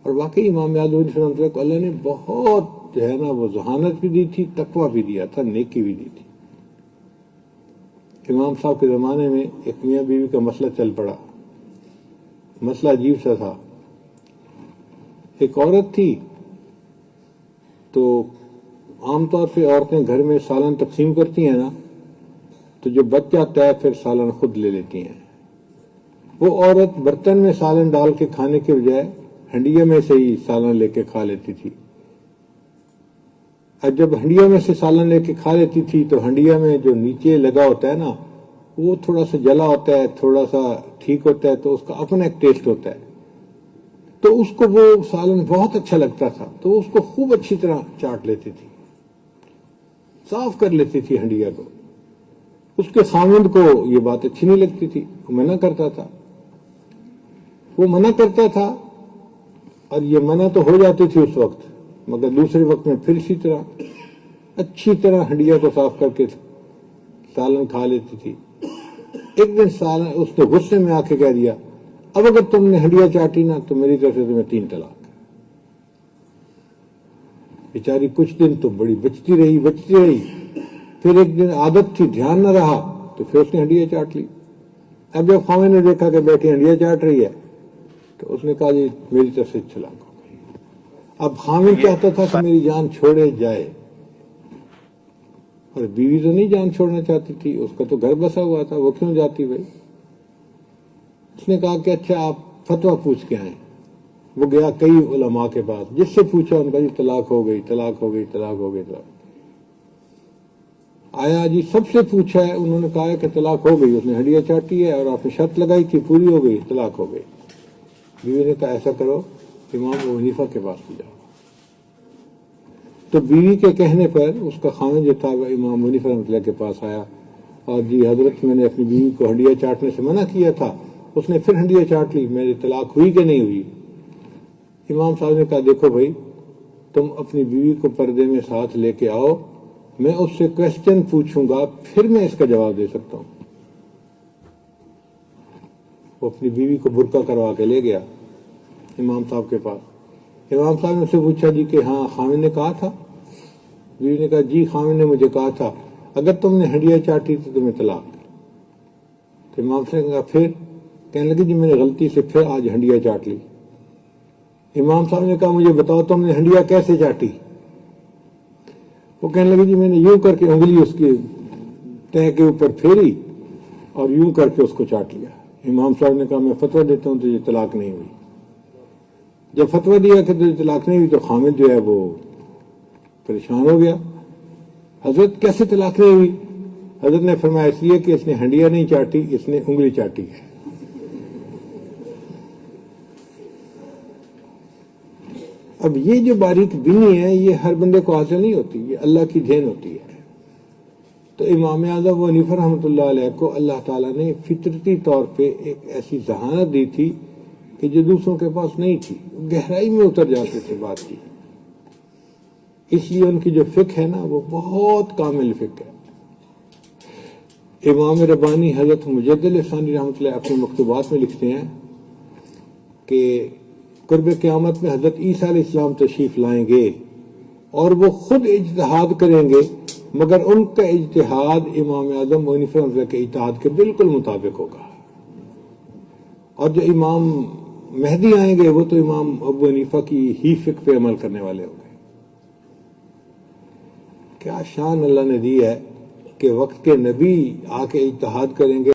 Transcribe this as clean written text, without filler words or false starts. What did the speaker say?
اور واقعی امام اعظم رحمۃ اللہ علیہ کو اللہ نے بہت جو ہے نا وہ ذہانت بھی دی تھی، تقویٰ بھی دیا تھا، نیکی بھی دی تھی۔ امام صاحب کے زمانے میں ایک میاں بیوی کا مسئلہ چل پڑا، مسئلہ عجیب سا تھا۔ ایک عورت تھی، تو عام طور پہ عورتیں گھر میں سالن تقسیم کرتی ہیں نا، تو جو بچ جاتا ہے پھر سالن خود لے لیتی ہیں۔ وہ عورت برتن میں سالن ڈال کے کھانے کے بجائے ہنڈیا میں سے ہی سالن لے کے کھا لیتی تھی۔ اور جب ہنڈیا میں سے سالن لے کے کھا لیتی تھی تو ہنڈیا میں جو نیچے لگا ہوتا ہے نا، وہ تھوڑا سا جلا ہوتا ہے، تھوڑا سا ٹھیک ہوتا ہے، تو اس کا اپنا ایک ٹیسٹ ہوتا ہے۔ تو اس کو وہ سالن بہت اچھا لگتا تھا، تو اس کو خوب اچھی طرح چاٹ لیتی تھی، صاف کر لیتی تھی ہنڈیا کو۔ اس کے خاوند کو یہ بات اچھی نہیں لگتی تھی، وہ منع کرتا تھا، اور یہ منع تو ہو جاتی تھی اس وقت، مگر دوسرے وقت میں پھر اسی طرح اچھی طرح ہنڈیا کو صاف کر کے سالن کھا لیتی تھی۔ ایک دن سالن اس نے غصے میں آ کے کہہ دیا، اب اگر تم نے ہنڈیا چاٹی نا تو میری طرف سے تمہیں 3 طلاق۔ بیچاری کچھ دن تو بڑی بچتی رہی، پھر ایک دن عادت تھی، دھیان نہ رہا، تو پھر اس نے ہنڈیا چاٹ لی۔ اب جب خاوند نے دیکھا کہ بیٹی ہنڈیا چاٹ رہی ہے تو اس نے کہا جی میری طرف سے طلاق ہو گئی۔ اب خاوند چاہتا تھا کہ میری جان چھوڑے جائے، اور بیوی تو نہیں جان چھوڑنا چاہتی تھی، اس کا تو گھر بسا ہوا تھا، وہ کیوں جاتی بھائی؟ اس نے کہا کہ اچھا آپ فتویٰ پوچھ کے آئیں۔ وہ گیا کئی علماء کے پاس، جس سے پوچھا ان کا جی طلاق ہو گئی۔ آیا جی سب سے پوچھا ہے، انہوں نے کہا کہ طلاق ہو گئی، اس نے ہنڈیا چاٹی ہے اور آپ نے شرط لگائی تھی، پوری ہو گئی، طلاق ہو گئی۔ بیوی نے کہا ایسا کرو امام ابو حنیفہ کے پاس بھی جاؤ۔ تو بیوی کے کہنے پر اس کا خاوند جو تھا وہ امام ابو حنیفہ رحمۃ اللہ کے پاس آیا، اور جی حضرت میں نے اپنی بیوی کو ہنڈیا چاٹنے سے منع کیا تھا، اس نے پھر ہنڈیا چاٹ لی، میری طلاق ہوئی کہ نہیں ہوئی؟ امام صاحب نے کہا دیکھو بھائی، تم اپنی بیوی کو پردے میں ساتھ لے کے آؤ، میں اس سے کوشچن پوچھوں گا، پھر میں اس کا جواب دے سکتا ہوں۔ وہ اپنی بیوی کو برقع کروا کے لے گیا امام صاحب کے پاس۔ امام صاحب نے اس سے پوچھا جی کہ ہاں خاوند نے کہا تھا؟ بیوی نے کہا جی خاوند نے مجھے کہا تھا اگر تم نے ہنڈیا چاٹی تو تمہیں طلاق۔ تو امام صاحب نے کہا پھر؟ کہنے لگی جی میں نے غلطی سے پھر آج ہنڈیا چاٹ لی۔ امام صاحب نے کہا مجھے بتاؤ تم نے ہنڈیا کیسے چاٹی؟ وہ کہنے لگی جی میں نے یوں کر کے انگلی اس کے تہہ کے اوپر پھیری اور یوں کر کے اس کو چاٹ لیا۔ امام صاحب نے کہا میں فتویٰ دیتا ہوں تجھے طلاق نہیں ہوئی۔ جب فتویٰ دیا کہ تجھے طلاق نہیں ہوئی تو خامد جو ہے وہ پریشان ہو گیا، حضرت کیسے طلاق نہیں ہوئی؟ حضرت نے فرمایا اس لیے کہ اس نے ہنڈیا نہیں چاٹی، اس نے انگلی چاٹی ہے۔ اب یہ جو باریک بینی ہے یہ ہر بندے کو حاصل نہیں ہوتی، یہ اللہ کی دین ہوتی ہے۔ تو امام اعظم ابو حنیفہ رحمۃ اللہ علیہ کو اللہ تعالیٰ نے فطرتی طور پہ ایک ایسی ذہانت دی تھی کہ جو دوسروں کے پاس نہیں تھی، گہرائی میں اتر جاتے تھے بات کی، اس لیے ان کی جو فقہ ہے نا وہ بہت کامل فقہ ہے۔ امام ربانی حضرت مجدد ثانی رحمۃ اللہ اپنے مکتوبات میں لکھتے ہیں کہ قرب قیامت میں حضرت عیسیٰ علیہ السلام تشریف لائیں گے اور وہ خود اجتہاد کریں گے، مگر ان کا اجتہاد امام اعظم ابو حنیفہ رحمۃ اللہ کے اجتہاد کے بالکل مطابق ہوگا، اور جو امام مہدی آئیں گے وہ تو امام ابو حنیفہ کی ہی فقہ پہ عمل کرنے والے ہوں گے۔ کیا شان اللہ نے دی ہے کہ وقت کے نبی آ کے اجتہاد کریں گے